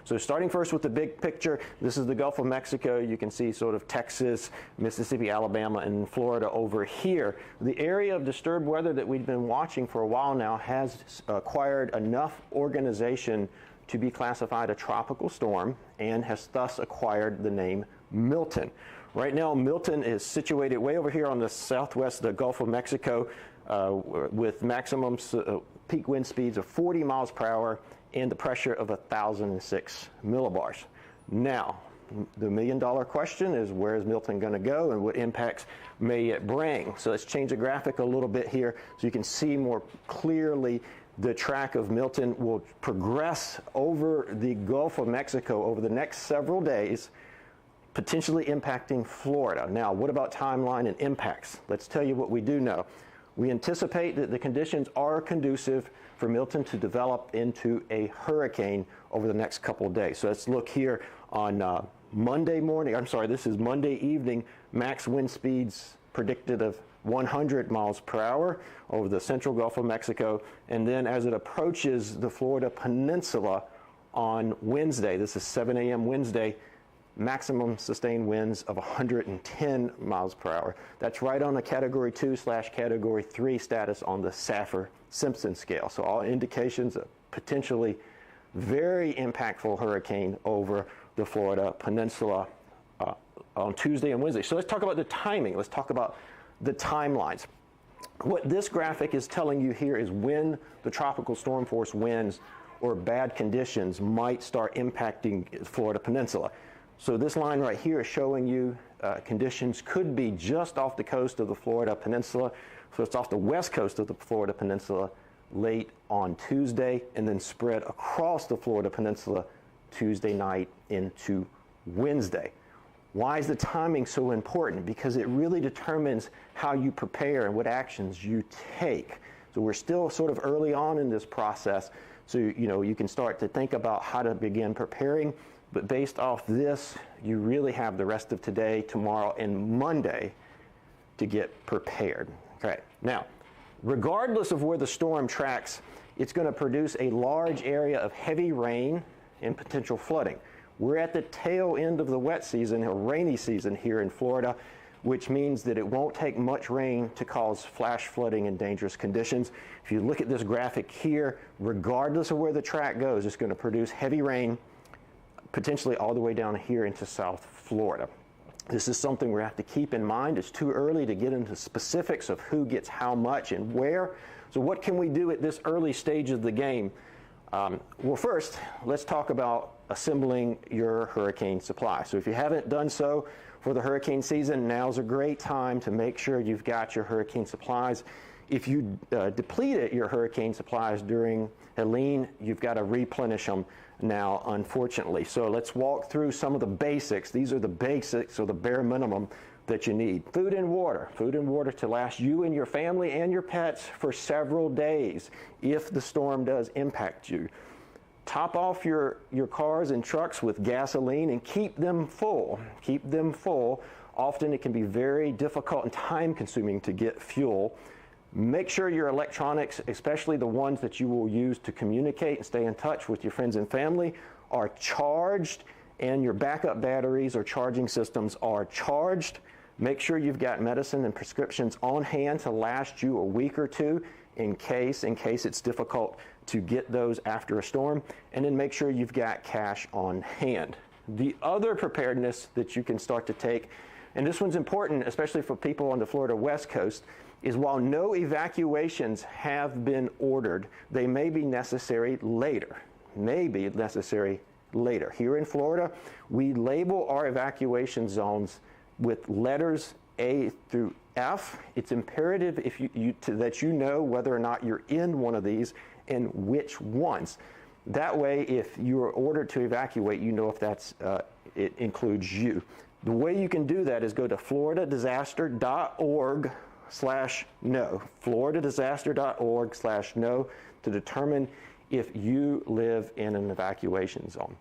So starting first with the big picture, this is the Gulf of Mexico. You can see sort of Texas, Mississippi, Alabama, and Florida over here. The area of disturbed weather that we've been watching for a while now has acquired enough organization to be classified a tropical storm and has thus acquired the name Milton. Right now, Milton is situated way over here on the southwest of the Gulf of Mexico with maximum peak wind speeds of 40 miles per hour and the pressure of 1,006 millibars. Now, the million-dollar question is, where is Milton going to go and what impacts may it bring? So let's change the graphic a little bit here so you can see more clearly. The track of Milton will progress over the Gulf of Mexico over the next several days, potentially impacting Florida. Now, what about timeline and impacts? Let's tell you what we do know. We anticipate that the conditions are conducive for Milton to develop into a hurricane over the next couple of days. So let's look here on Monday morning. I'm sorry, this is Monday evening. Max wind speeds predicted of 100 miles per hour over the central Gulf of Mexico. And then as it approaches the Florida Peninsula on Wednesday, this is 7 a.m. Wednesday, maximum sustained winds of 110 miles per hour. That's right on a Category 2/Category 3 status on the Saffir-Simpson scale. So all indications of potentially very impactful hurricane over the Florida Peninsula on Tuesday and Wednesday. So let's talk about the timing. Let's talk about the timelines. What this graphic is telling you here is when the tropical storm force winds or bad conditions might start impacting the Florida Peninsula. So this line right here is showing you conditions could be just off the coast of the Florida Peninsula. So it's off the west coast of the Florida Peninsula late on Tuesday and then spread across the Florida Peninsula Tuesday night into Wednesday. Why is the timing so important? Because it really determines how you prepare and what actions you take. So we're still sort of early on in this process. So, you can start to think about how to begin preparing. But based off this, you really have the rest of today, tomorrow, and Monday to get prepared. Okay. Now, regardless of where the storm tracks, it's going to produce a large area of heavy rain and potential flooding. We're at the tail end of the wet season, or rainy season here in Florida, which means that it won't take much rain to cause flash flooding and dangerous conditions. If you look at this graphic here, regardless of where the track goes, it's going to produce heavy rain, potentially all the way down here into South Florida. This is something we have to keep in mind. It's too early to get into specifics of who gets how much and where. So what can we do at this early stage of the game? Well, first, let's talk about assembling your hurricane supply. So if you haven't done so for the hurricane season, now's a great time to make sure you've got your hurricane supplies. If you depleted your hurricane supplies during Helene, you've got to replenish them now, unfortunately. So let's walk through some of the basics. These are the basics, or the bare minimum that you need. Food and water. Food and water to last you and your family and your pets for several days if the storm does impact you. Top off your cars and trucks with gasoline and keep them full. Keep them full. Often it can be very difficult and time-consuming to get fuel. Make sure your electronics, especially the ones that you will use to communicate and stay in touch with your friends and family, are charged, and your backup batteries or charging systems are charged. Make sure you've got medicine and prescriptions on hand to last you a week or two in case it's difficult to get those after a storm. And then make sure you've got cash on hand. The other preparedness that you can start to take, and this one's important, especially for people on the Florida West Coast, is while no evacuations have been ordered, they may be necessary later. Here in Florida, we label our evacuation zones with letters A through F. It's imperative that you know whether or not you're in one of these and which ones. That way, if you are ordered to evacuate, you know if it includes you. The way you can do that is go to floridadisaster.org/no, floridadisaster.org/no, to determine if you live in an evacuation zone.